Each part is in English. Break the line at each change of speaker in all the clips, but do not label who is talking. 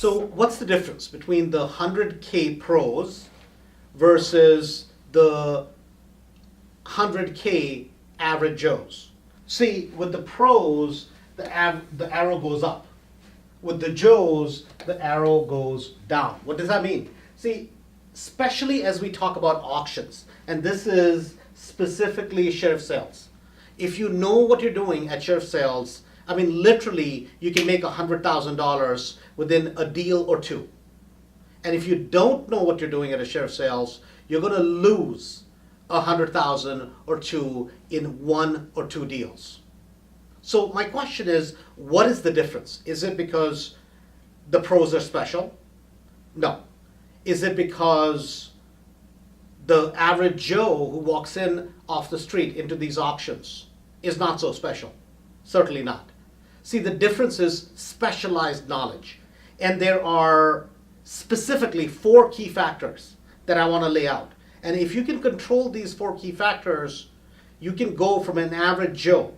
So what's the difference between the 100K pros versus the 100K average Joes? See, with the pros, the arrow goes up. With the Joes, the arrow goes down. What does that mean? See, especially as we talk about auctions, and this is specifically sheriff sales. If you know what you're doing at sheriff sales, I mean, literally, you can make $100,000 within a deal or two. And if you don't know what you're doing at a sheriff sales, you're going to lose $100,000 or two in one or two deals. So my question is, what is the difference? Is it because the pros are special? No. Is it because the average Joe who walks in off the street into these auctions is not so special? Certainly not. See, the difference is specialized knowledge. And there are specifically 4 key factors that I want to lay out. And if you can control these 4 key factors, you can go from an average Joe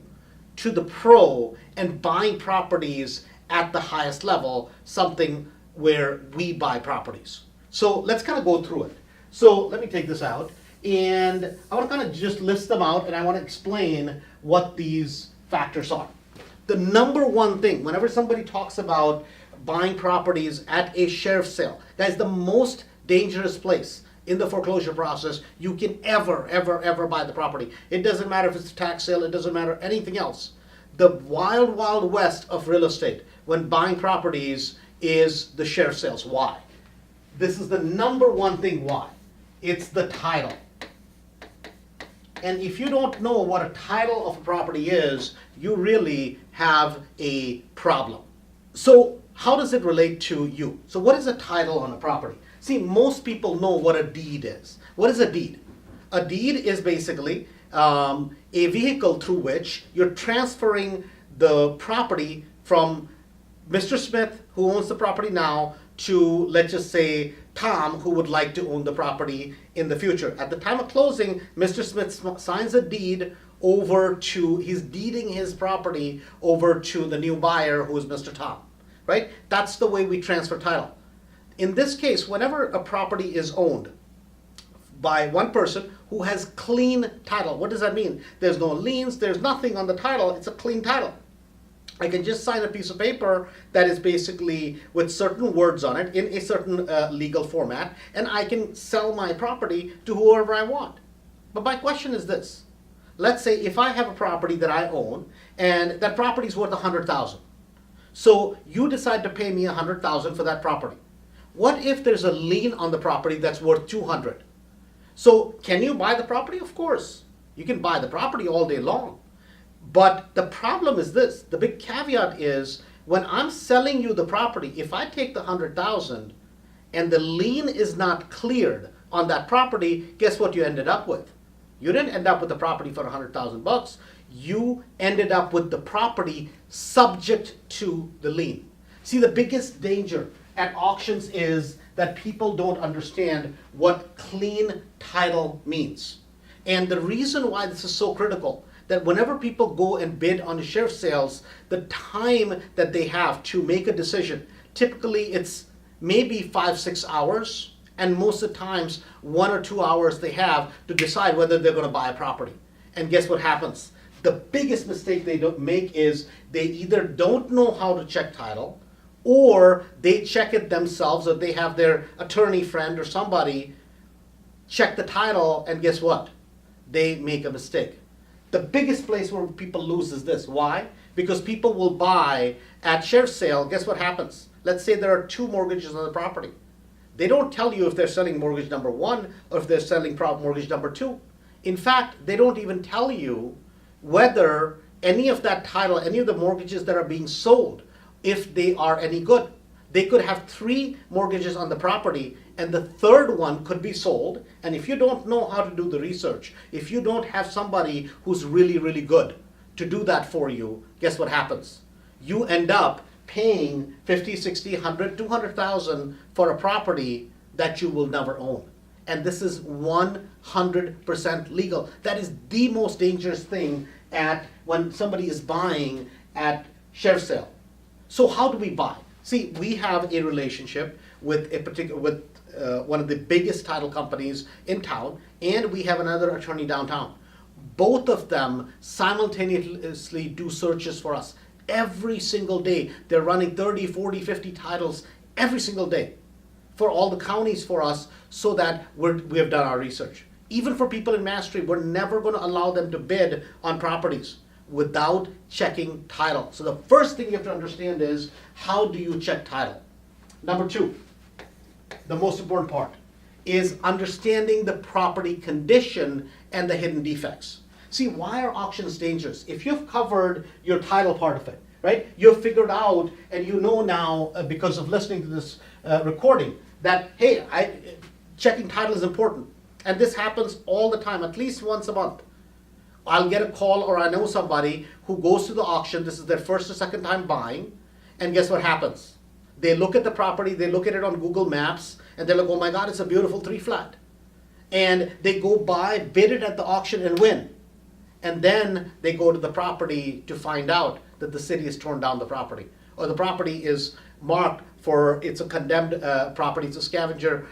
to the pro and buying properties at the highest level, something where we buy properties. So let's kind of go through it. So let me take this out, and I want to kind of just list them out, and I want to explain what these factors are. The number one thing, whenever somebody talks about buying properties at a sheriff sale, that is the most dangerous place in the foreclosure process you can ever buy the property. It doesn't matter if it's a tax sale, it doesn't matter anything else. The wild west of real estate when buying properties is the sheriff sales. Why? This is the number one thing why. It's the title. And if you don't know what a title of a property is, you really have a problem. So how does it relate to you? So what is a title on a property? See, most people know what a deed is. What is a deed? A deed is basically a vehicle through which you're transferring the property from Mr. Smith, who owns the property now, to, let's just say, Tom, who would like to own the property in the future. At the time of closing, Mr. Smith signs a deed over to, he's deeding his property over to the new buyer, who is Mr. Tom, right? That's the way we transfer title. In this case, whenever a property is owned by one person who has clean title, what does that mean? There's no liens, there's nothing on the title, it's a clean title. I can just sign a piece of paper that is basically with certain words on it in a certain legal format, and I can sell my property to whoever I want. But my question is this. Let's say if I have a property that I own and that property is worth $100,000. So you decide to pay me $100,000 for that property. What if there's a lien on the property that's worth $200,000? So can you buy the property? Of course. You can buy the property all day long. But the problem is this, the big caveat is when I'm selling you the property, if I take the $100,000 and the lien is not cleared on that property, guess what you ended up with? You didn't end up with the property for $100,000. You ended up with the property subject to the lien. See, the biggest danger at auctions is that people don't understand what clean title means. And the reason why this is so critical, that whenever people go and bid on the sheriff sales, the time that they have to make a decision, typically it's maybe 5-6 hours, and most of the times 1 or 2 hours they have to decide whether they're going to buy a property. And guess what happens? The biggest mistake they don't make is they either don't know how to check title, or they check it themselves, or they have their attorney friend or somebody check the title, and guess what? They make a mistake. The biggest place where people lose is this. Why? Because people will buy at sheriff's sale. Guess what happens? Let's say there are 2 mortgages on the property. They don't tell you if they're selling mortgage number 1 or if they're selling mortgage number 2. In fact, they don't even tell you whether any of that title, any of the mortgages that are being sold, if they are any good. They could have 3 mortgages on the property, and the 3rd one could be sold. And if you don't know how to do the research, if you don't have somebody who's really good to do that for you, guess what happens? You end up paying $50,000, $60,000, $100,000, $200,000 for a property that you will never own. And this is 100% legal. That is the most dangerous thing when somebody is buying at sheriff's sale. So how do we buy? See, we have a relationship with one of the biggest title companies in town, and we have another attorney downtown. Both of them simultaneously do searches for us every single day. They're running 30, 40, 50 titles every single day for all the counties for us, so that we have done our research. Even for people in Mastery, we're never going to allow them to bid on properties without checking title. So the first thing you have to understand is, how do you check title? Number two, the most important part, is understanding the property condition and the hidden defects. See, why are auctions dangerous? If you've covered your title part of it, right? You've figured out, and you know now, because of listening to this recording, that, hey, checking title is important. And this happens all the time, at least once a month. I'll get a call, or I know somebody who goes to the auction, this is their first or second time buying, and guess what happens? They look at the property, they look at it on Google Maps, and they're like, oh my God, it's a beautiful 3-flat. And they go buy, bid it at the auction, and win. And then they go to the property to find out that the city has torn down the property, or the property is marked for, it's a condemned property, it's a scavenger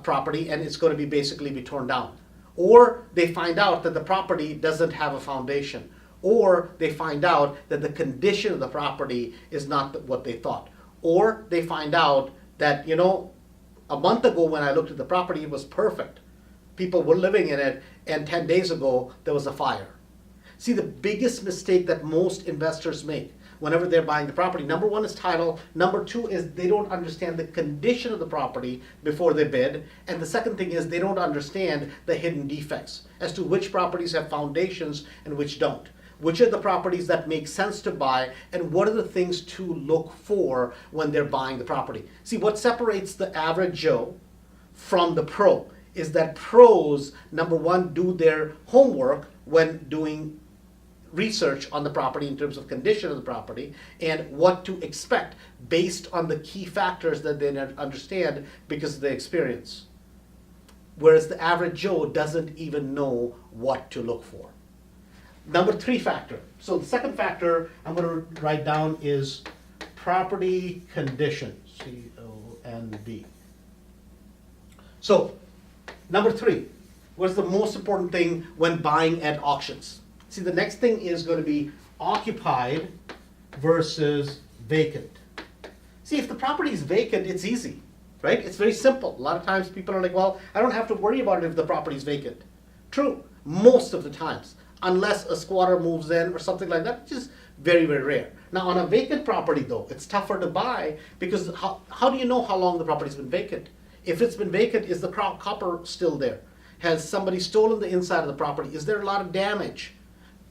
property, and it's going to be basically be torn down. Or they find out that the property doesn't have a foundation, or they find out that the condition of the property is not what they thought, or they find out that, you know, a month ago when I looked at the property, it was perfect. People were living in it, and 10 days ago there was a fire. See, the biggest mistake that most investors make whenever they're buying the property, number one is title, number two is they don't understand the condition of the property before they bid, and the second thing is they don't understand the hidden defects as to which properties have foundations and which don't. Which are the properties that make sense to buy, and what are the things to look for when they're buying the property. See, what separates the average Joe from the pro is that pros, number one, do their homework when doing research on the property in terms of condition of the property and what to expect based on the key factors that they understand because of their experience. Whereas the average Joe doesn't even know what to look for. Number three factor. So the second factor I'm going to write down is property condition, COND. So number three, what's the most important thing when buying at auctions? See, the next thing is going to be occupied versus vacant. See, if the property is vacant, it's easy, right? It's very simple. A lot of times people are like, well, I don't have to worry about it if the property is vacant. True, most of the times, unless a squatter moves in or something like that, which is very, very rare. Now, on a vacant property, though, it's tougher to buy because how do you know how long the property's been vacant? If it's been vacant, is the copper still there? Has somebody stolen the inside of the property? Is there a lot of damage?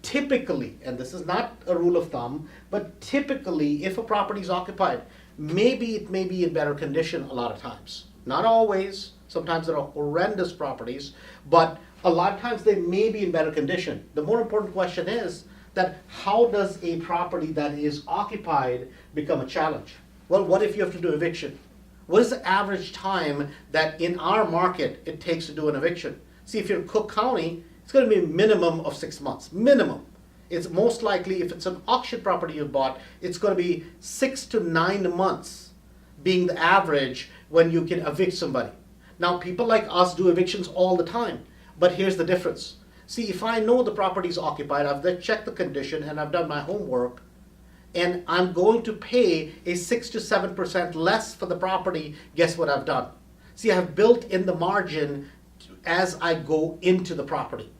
Typically, and this is not a rule of thumb, but typically if a property is occupied, maybe it may be in better condition a lot of times. Not always. Sometimes there are horrendous properties, but a lot of times they may be in better condition. The more important question is that how does a property that is occupied become a challenge? Well, what if you have to do eviction? What is the average time that in our market it takes to do an eviction? See, if you're in Cook County, it's going to be a minimum of 6 months, minimum. It's most likely, if it's an auction property you bought, it's going to be 6 to 9 months being the average when you can evict somebody. Now, people like us do evictions all the time, but here's the difference. See, if I know the property is occupied, I've then checked the condition and I've done my homework, and I'm going to pay a 6 to 7% less for the property, guess what I've done? See, I've built in the margin as I go into the property.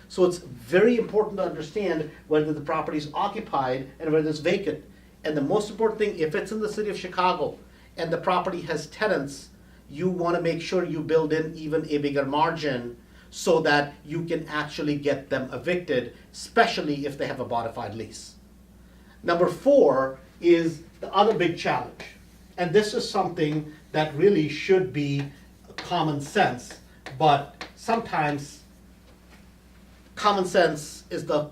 So it's very important to understand whether the property is occupied and whether it's vacant. And the most important thing, if it's in the city of Chicago and the property has tenants, you want to make sure you build in even a bigger margin so that you can actually get them evicted, especially if they have a bona fide lease. Number four is the other big challenge. And this is something that really should be common sense, but sometimes common sense is the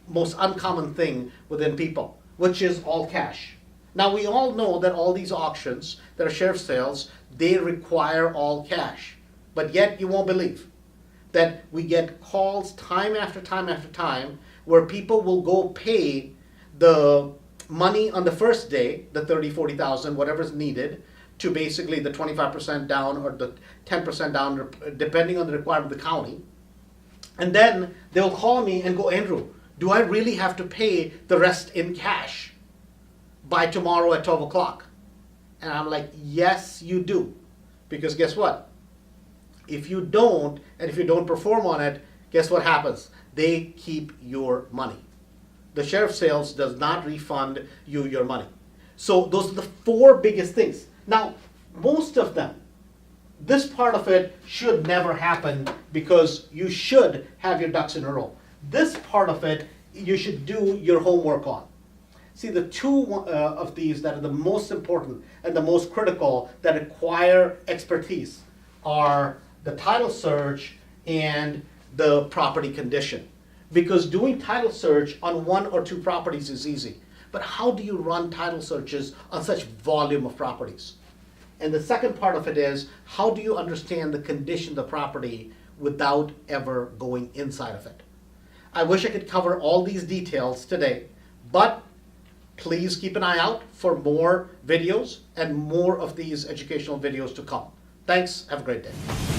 most uncommon thing within people, which is all cash. Now, we all know that all these auctions that are sheriff sales, they require all cash. But yet you won't believe that we get calls time after time after time where people will go pay the money on the first day, the 30, 40,000, whatever's needed, to basically the 25% down or the 10% down, depending on the requirement of the county. And then they'll call me and go, Andrew, do I really have to pay the rest in cash by tomorrow at 12 o'clock? And I'm like, yes, you do. Because guess what? If you don't, and if you don't perform on it, guess what happens? They keep your money. The sheriff's sales does not refund you your money. So those are the four biggest things. Now, most of them, this part of it should never happen because you should have your ducks in a row. This part of it, you should do your homework on. See, the two of these that are the most important and the most critical that require expertise are the title search and the property condition. Because doing title search on one or two properties is easy. But how do you run title searches on such volume of properties? And the second part of it is, how do you understand the condition of the property without ever going inside of it? I wish I could cover all these details today, but please keep an eye out for more videos and more of these educational videos to come. Thanks, have a great day.